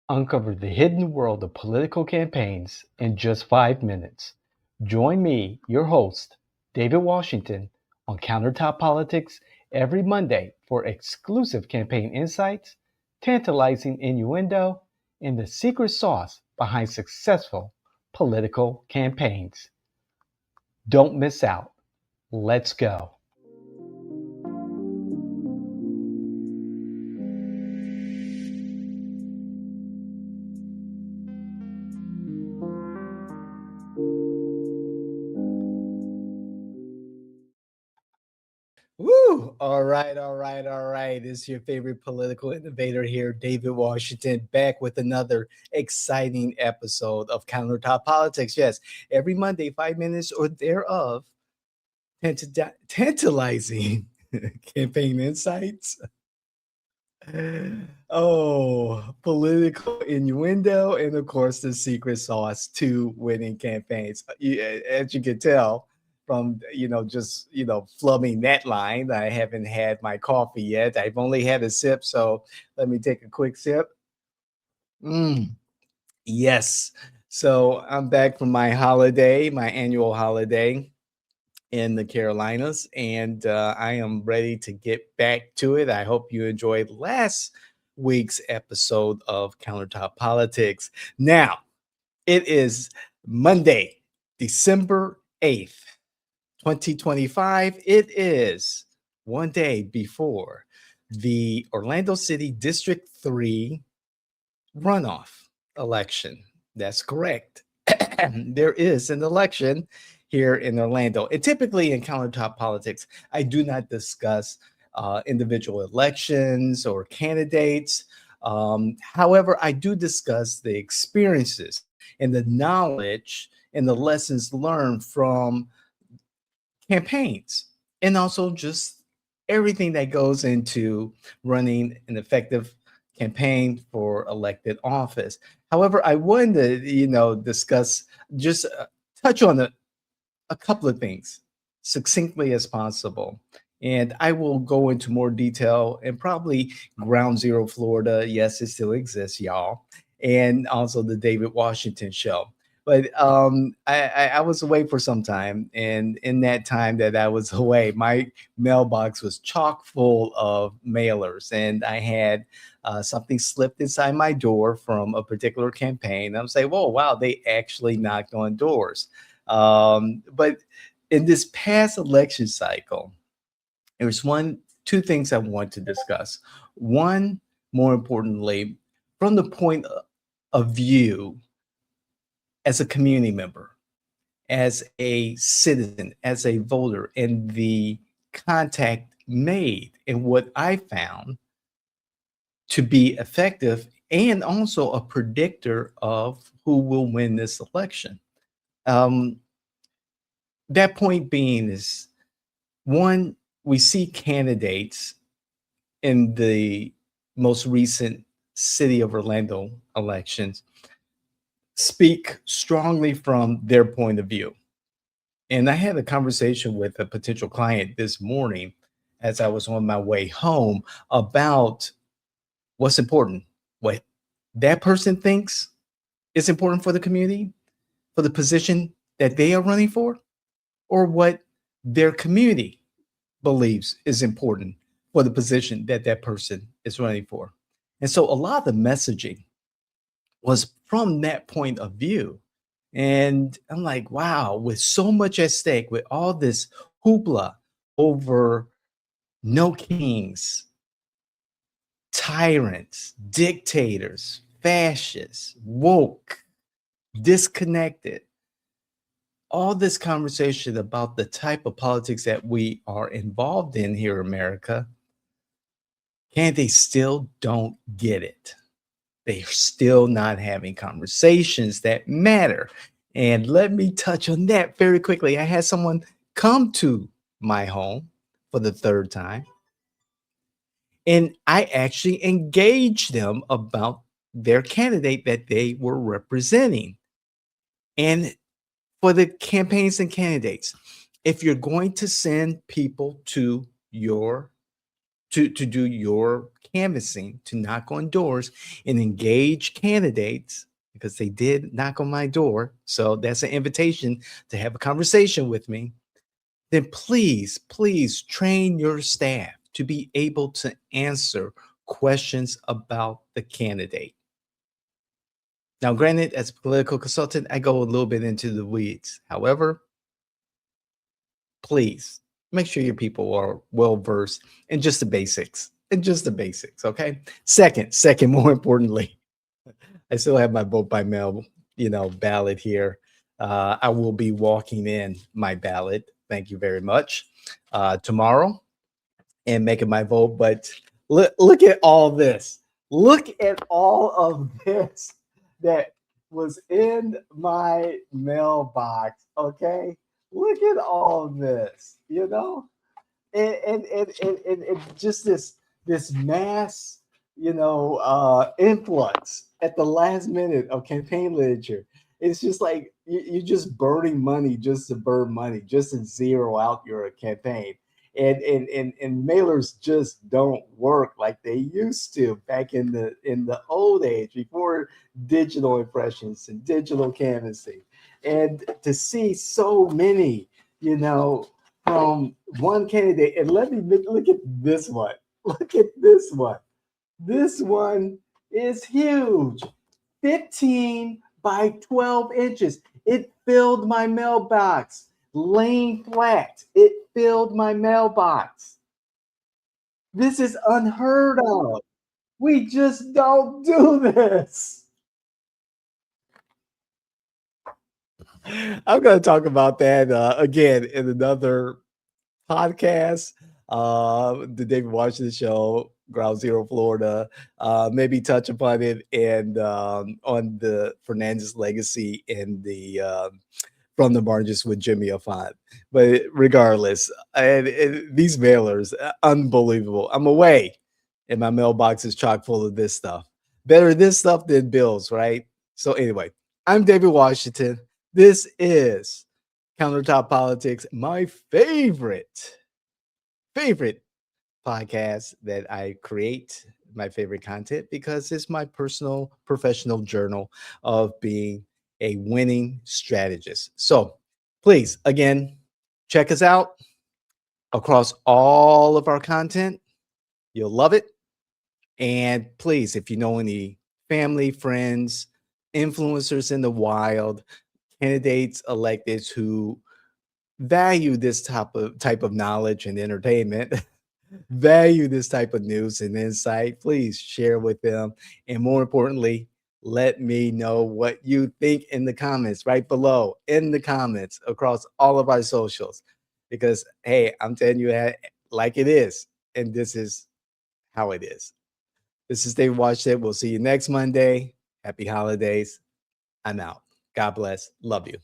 Uncover the hidden world of political campaigns in just 5 minutes. Join me, your host, David Washington, on Countertop Politics every Monday for exclusive campaign insights, tantalizing innuendo, and the secret sauce behind successful political campaigns. Don't miss out. Let's go. Woo! All right. It's your favorite political innovator here, David Washington, back with another exciting episode of Countertop Politics. Yes, every Monday, 5 minutes or thereof, tantalizing campaign insights. Oh, political innuendo, and of course, the secret sauce to winning campaigns. As you can tell from just flubbing that line, I haven't had my coffee yet. I've only had a sip, so let me take a quick sip. Mm, yes. So I'm back from my holiday, my annual holiday in the Carolinas, and I am ready to get back to it. I hope you enjoyed last week's episode of Countertop Politics. Now, it is Monday, December 8th, 2025. It is one day before the Orlando City District 3 runoff election. That's correct. There is an election here in Orlando. And typically in countertop politics, I do not discuss individual elections or candidates. However, I do discuss the experiences and the knowledge and the lessons learned from campaigns and also just everything that goes into running an effective campaign for elected office. However, I wanted to, discuss just touch on a couple of things succinctly as possible. And I will go into more detail and probably Ground Zero Florida. Yes, it still exists, y'all. And also the David Washington show. But I was away for some time. And in that time that I was away, my mailbox was chock full of mailers. And I had something slipped inside my door from a particular campaign. I'm saying, whoa, wow, they actually knocked on doors. But in this past election cycle, there's two things I want to discuss. One, more importantly, from the point of view as a community member, as a citizen, as a voter, and the contact made, and what I found to be effective and also a predictor of who will win this election. Um, that point being is one, we see candidates in the most recent city of Orlando elections speak strongly from their point of view. And I had a conversation with a potential client this morning as I was on my way home about what's important, what that person thinks is important for the community, for the position that they are running for, or what their community believes is important for the position that that person is running for. And so a lot of the messaging was from that point of view. And I'm like, wow, with so much at stake, with all this hoopla over no kings, tyrants, dictators, fascists, woke, disconnected, all this conversation about the type of politics that we are involved in here in America, and they still don't get it. They're still not having conversations that matter. And let me touch on that very quickly. I had someone come to my home for the third time, and I actually engaged them about their candidate that they were representing. And for the campaigns and candidates, if you're going to send people to your to do your canvassing to knock on doors and engage candidates because they did knock on my door. So that's an invitation to have a conversation with me. Then please train your staff to be able to answer questions about the candidate. Now, granted, as a political consultant, I go a little bit into the weeds. However, please make sure your people are well versed in just the basics. In just the basics, okay? Second, more importantly, I still have my vote by mail, ballot here. I will be walking in my ballot. Thank you very much. Tomorrow and making my vote. But look at all this. Look at all of this that was in my mailbox. Okay. Look at all of this, and just this mass, influx at the last minute of campaign literature. It's just like you're just burning money just to burn money, just to zero out your campaign. And mailers just don't work like they used to back in the old age before digital impressions and digital canvassing. And to see so many, from one candidate, and let me look at this one. Look at this one. This one is huge. 15 by 12 inches. It filled my mailbox. Laying flat. It filled my mailbox. This is unheard of. We just don't do this. I'm going to talk about that again in another podcast, the David Washington Show, Ground Zero, Florida. Maybe touch upon it and on the Fernandez legacy and the from the margins with Jimmy Afant. But regardless, and these mailers, unbelievable. I'm away, and my mailbox is chock full of this stuff. Better this stuff than bills, right? So anyway, I'm David Washington. This is Countertop Politics, my favorite podcast that I create, my favorite content, because it's my personal professional journal of being a winning strategist. So please, again, check us out across all of our content. You'll love it. And please, if you know any family, friends, influencers in the wild, candidates, electeds who value this type of knowledge and entertainment, value this type of news and insight, please share with them. And more importantly, let me know what you think in the comments right below, in the comments across all of our socials. Because, hey, I'm telling you like it is. And this is how it is. This is David Washington. We'll see you next Monday. Happy holidays. I'm out. God bless. Love you.